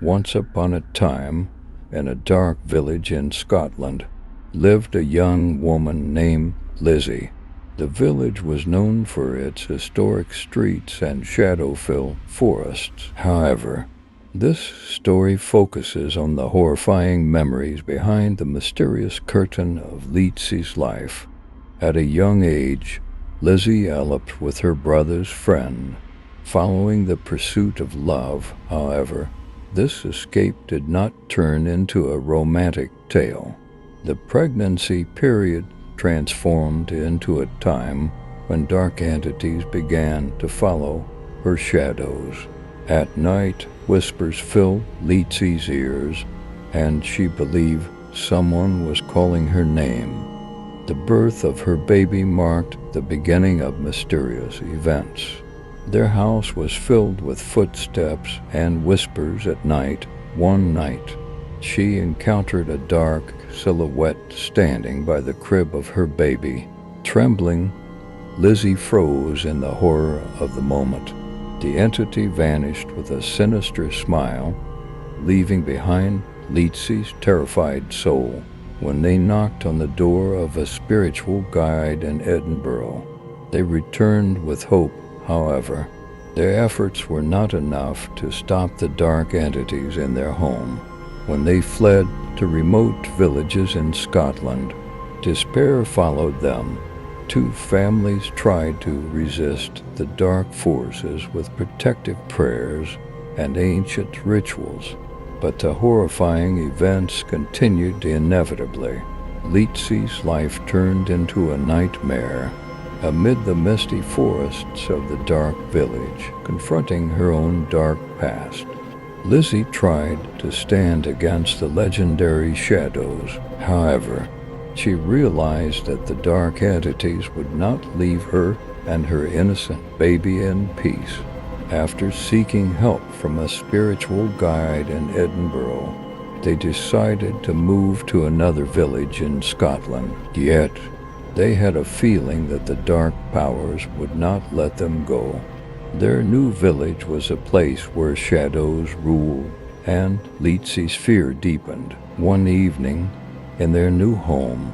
Once upon a time, in a dark village in Scotland, lived a young woman named Lizzie. The village was known for its historic streets and shadow-filled forests. However, this story focuses on the horrifying memories behind the mysterious curtain of Lizzie's life. At a young age, Lizzie eloped with her brother's friend, following the pursuit of love. However, this escape did not turn into a romantic tale. The pregnancy period transformed into a time when dark entities began to follow her shadows. At night, whispers filled Lizzie's ears, and she believed someone was calling her name. The birth of her baby marked the beginning of mysterious events. Their house was filled with footsteps and whispers at night. One night, she encountered a dark silhouette standing by the crib of her baby. Trembling, Lizzie froze in the horror of the moment. The entity vanished with a sinister smile, leaving behind Lizzie's terrified soul. When they knocked on the door of a spiritual guide in Edinburgh, they returned with hope. However, their efforts were not enough to stop the dark entities in their home. When they fled to remote villages in Scotland, despair followed them. Two families tried to resist the dark forces with protective prayers and ancient rituals, but the horrifying events continued inevitably. Lizzie's life turned into a nightmare amid the misty forests of the dark village, confronting her own dark past. Lizzie tried to stand against the legendary shadows. However, she realized that the dark entities would not leave her and her innocent baby in peace. After seeking help from a spiritual guide in Edinburgh, they decided to move to another village in Scotland. Yet, they had a feeling that the dark powers would not let them go. Their new village was a place where shadows ruled, and Lizzie's fear deepened. One evening, in their new home,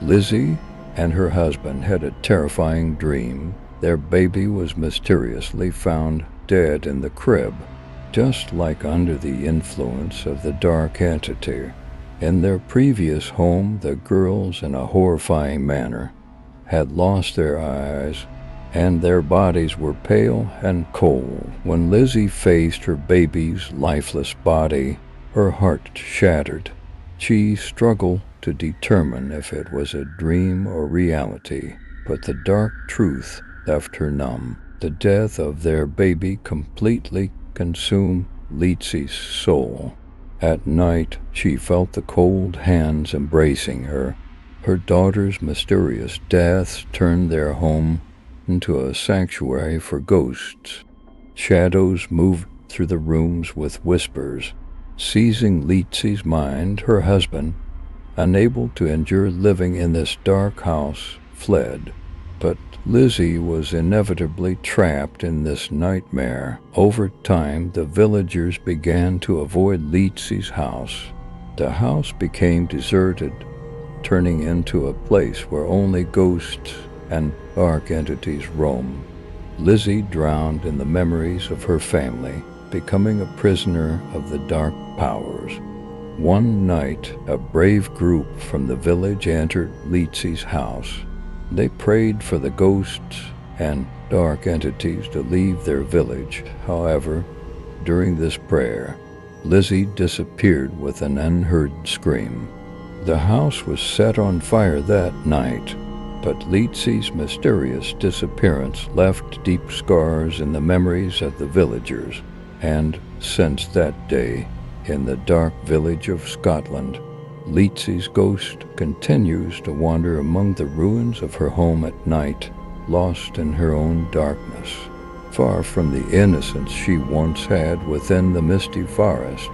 Lizzie and her husband had a terrifying dream. Their baby was mysteriously found dead in the crib, just like under the influence of the dark entity. In their previous home, the girls, in a horrifying manner, had lost their eyes, and their bodies were pale and cold. When Lizzie faced her baby's lifeless body, her heart shattered. She struggled to determine if it was a dream or reality, but the dark truth left her numb. The death of their baby completely consumed Lizzie's soul. At night, she felt the cold hands embracing her. Her daughter's mysterious deaths turned their home into a sanctuary for ghosts. Shadows moved through the rooms with whispers, seizing Lizzie's mind. Her husband, unable to endure living in this dark house, fled. But Lizzie was inevitably trapped in this nightmare. Over time, the villagers began to avoid Lizzie's house. The house became deserted, turning into a place where only ghosts and dark entities roam. Lizzie drowned in the memories of her family, becoming a prisoner of the dark powers. One night, a brave group from the village entered Lizzie's house. They prayed for the ghosts and dark entities to leave their village. However, during this prayer, Lizzie disappeared with an unheard scream. The house was set on fire that night, but Lizzie's mysterious disappearance left deep scars in the memories of the villagers, and since that day, in the dark village of Scotland, Lizzie's ghost continues to wander among the ruins of her home at night, lost in her own darkness, far from the innocence she once had within the misty forest.